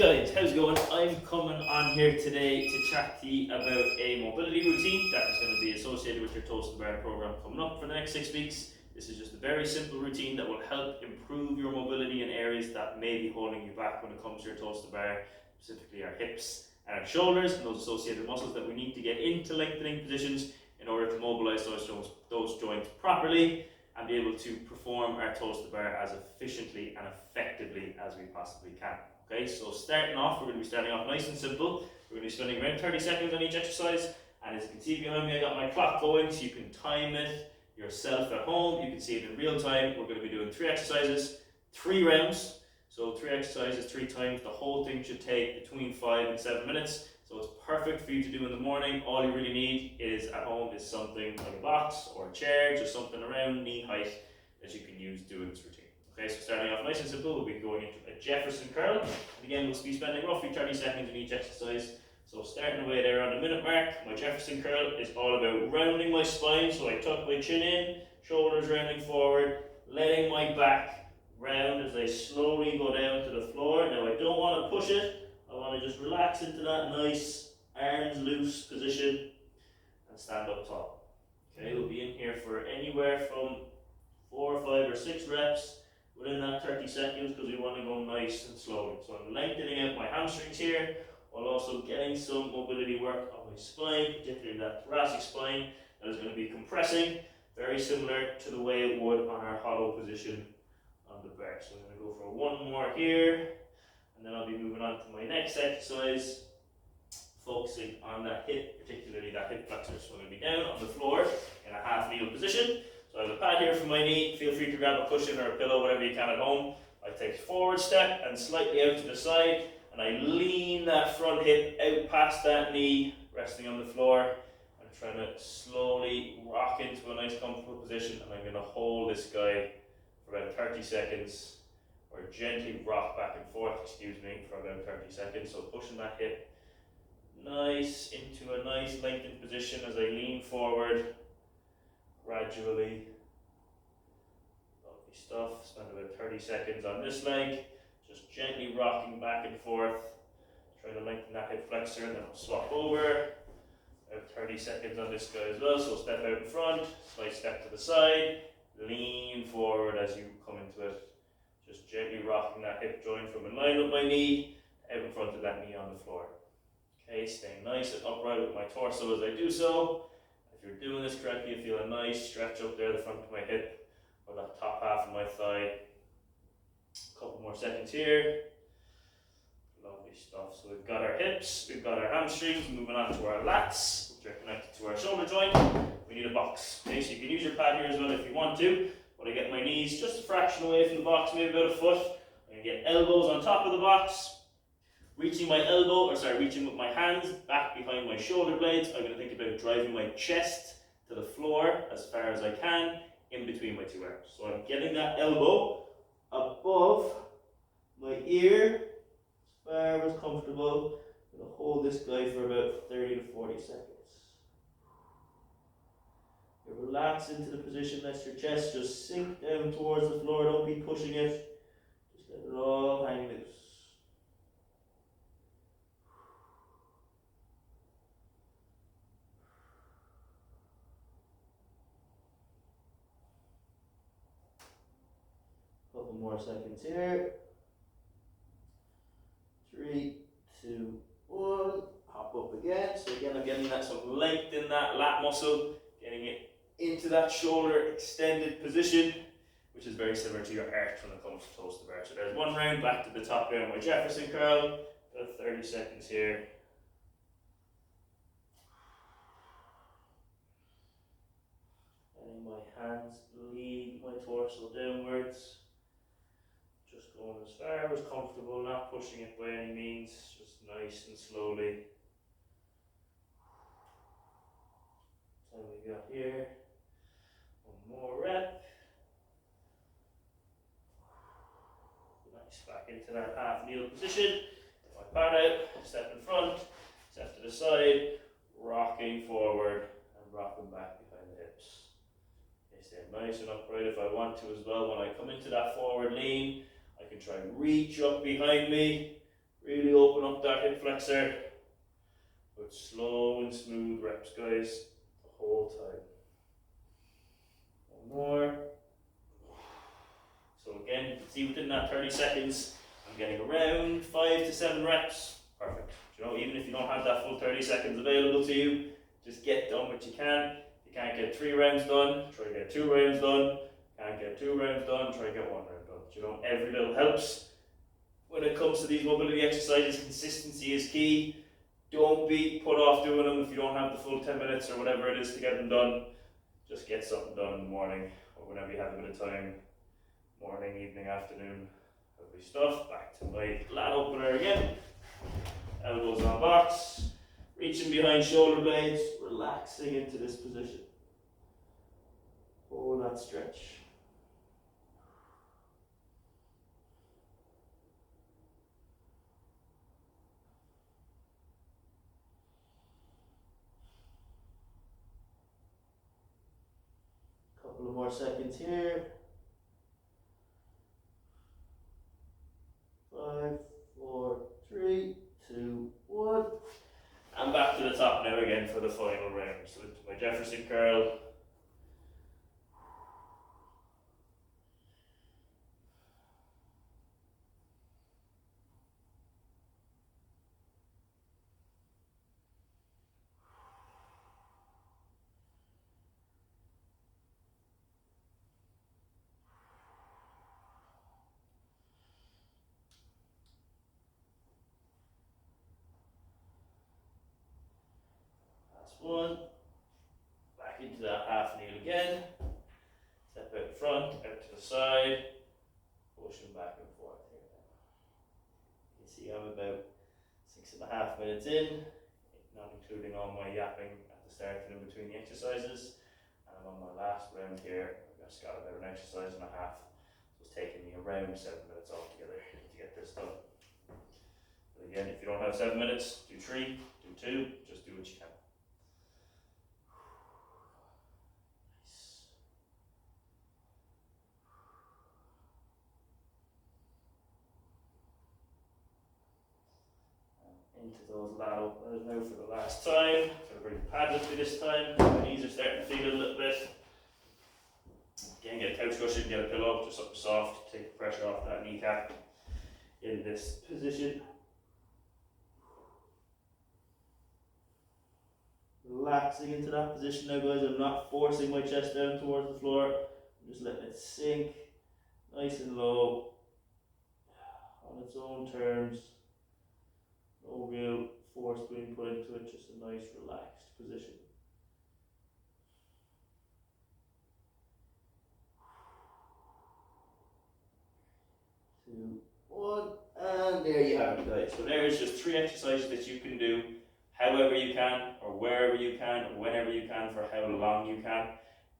guys, how's it going? I'm coming on here today to chat to you about a mobility routine that is going to be associated with your Toast and Bar program coming up for the next 6 weeks. This is just a very simple routine that will help improve your mobility in areas that may be holding you back when it comes to your Toast and Bar, specifically our hips and our shoulders and those associated muscles that we need to get into lengthening positions in order to mobilize those joints properly and be able to perform our Toast to Bar as efficiently and effectively as we possibly can. Okay, so starting off, we're going to be starting off nice and simple. We're going to be spending around 30 seconds on each exercise, and as you can see behind me, I got my clock going so you can time it yourself at home. You can see it in real time. We're going to be doing 3 exercises, 3 rounds. So 3 exercises, 3 times. The whole thing should take between 5 and 7 minutes. So it's perfect for you to do in the morning. All you really need is at home is something like a box or a chair, just something around knee height that you can use doing this routine. Okay, so starting off nice and simple, we'll be going into a Jefferson Curl. And again, we'll be spending roughly 30 seconds in each exercise. So starting away there on the minute mark, my Jefferson Curl is all about rounding my spine. So I tuck my chin in, shoulders rounding forward, letting my back round as I slowly go down to the floor. Now I don't want to push it, I want to just relax into that nice arms loose position and stand up tall. Okay, we'll be in here for anywhere from 4, 5 or 6 reps within that 30 seconds because we want to go nice and slowly. So I'm lengthening out my hamstrings here while also getting some mobility work on my spine, particularly that thoracic spine that is going to be compressing, very similar to the way it would on our hollow position on the bar. So I'm going to go for one more here, and then I'll be moving on to my next exercise, focusing on that hip, particularly that hip flexor. So I'm going to be down on the floor in a half kneel position. So I have a pad here for my knee. Feel free to grab a cushion or a pillow, whatever you can at home. I take a forward step and slightly out to the side, and I lean that front hip out past that knee, resting on the floor. I'm trying to slowly rock into a nice comfortable position, and I'm going to hold this guy for about 30 seconds, or gently rock back and forth, for about 30 seconds. So pushing that hip nice into a nice lengthened position as I lean forward. Gradually, lovely stuff. Spend about 30 seconds on this leg, just gently rocking back and forth, trying to lengthen that hip flexor, and then I'll swap over. About 30 seconds on this guy as well, so step out in front, slight step to the side, lean forward as you come into it, just gently rocking that hip joint from in line with my knee, out in front of that knee on the floor. Okay, staying nice and upright with my torso as I do so. If you're doing this correctly, you feel a nice stretch up there, the front of my hip, or that top half of my thigh. A couple more seconds here. Lovely stuff. So we've got our hips, we've got our hamstrings, moving on to our lats, which are connected to our shoulder joint. We need a box. Okay, so you can use your pad here as well if you want to, but I get my knees just a fraction away from the box, maybe about a foot. I'm going to get elbows on top of the box. Reaching with my hands back behind my shoulder blades. I'm going to think about driving my chest to the floor as far as I can in between my 2 arms. So I'm getting that elbow above my ear as far as comfortable. I'm going to hold this guy for about 30 to 40 seconds. You relax into the position, let your chest just sink down towards the floor. Don't be pushing it. Just let it all hang loose. Couple more seconds here. 3, 2, 1. Hop up again. So again, I'm getting that some length in that lat muscle, getting it into that shoulder extended position, which is very similar to your arch when it comes to Toast to Bar. So there's one round back to the top there on my Jefferson Curl. About 30 seconds here. Letting my hands lead my torso downwards. Just going as far as comfortable, not pushing it by any means, just nice and slowly. What time we got here? One more rep. Nice, back into that half kneel position. Get my pad out, step in front, step to the side, rocking forward and rocking back behind the hips. Okay, stay nice and upright if I want to as well. When I come into that forward lean, I can try and reach up behind me, Really open up that hip flexor, but slow and smooth reps, guys, the whole time. One more. So again, you can see within that 30 seconds, I'm getting around 5 to 7 reps. Perfect. You know, even if you don't have that full 30 seconds available to you, just get done what you can. If you can't get 3 rounds done, try to get 2 rounds done. Can't get 2 rounds done, try to get 1 round done. You know, every little helps. When it comes to these mobility exercises, consistency is key. Don't be put off doing them if you don't have the full 10 minutes or whatever it is to get them done. Just get something done in the morning or whenever you have a bit of time. Morning, evening, afternoon, lovely stuff. Back to my lat opener again. Elbows on box, reaching behind shoulder blades, relaxing into this position. Hold that stretch. Couple of more seconds here. 5, 4, 3, 2, 1. And back to the top now again for the final round. So into my Jefferson curl. One, back into that half kneel again, step out in front, out to the side, pushing back and forth here. You can see I'm about 6.5 minutes in, not including all my yapping at the start and in between the exercises, and I'm on my last round here. I've just got about an exercise and a half, so it's taking me around 7 minutes altogether to get this done. But again, if you don't have 7 minutes, do 3, do 2, just do what you can. Into those lat openers now for the last time. Gonna bring the pad with me this time. My knees are starting to feel it a little bit. Again, get a couch cushion, get a pillow, just something soft, take the pressure off that kneecap in this position. Relaxing into that position now, guys. I'm not forcing my chest down towards the floor. I'm just letting it sink nice and low on its own terms. No real force being put into it, just a nice relaxed position. 2, 1, and there you have it, guys. So there is just 3 exercises that you can do however you can, or wherever you can, or whenever you can, for how long you can.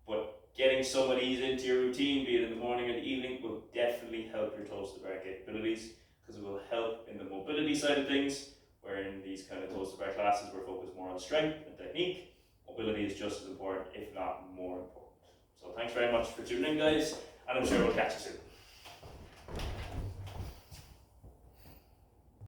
But getting some of these into your routine, be it in the morning or the evening, will definitely help your toes to bar capabilities, because it will help in the mobility side of things. Where in these kind of toes to bar classes, we're focused more on strength and technique. Mobility is just as important, if not more important. So thanks very much for tuning in, guys, and I'm sure we'll catch you soon.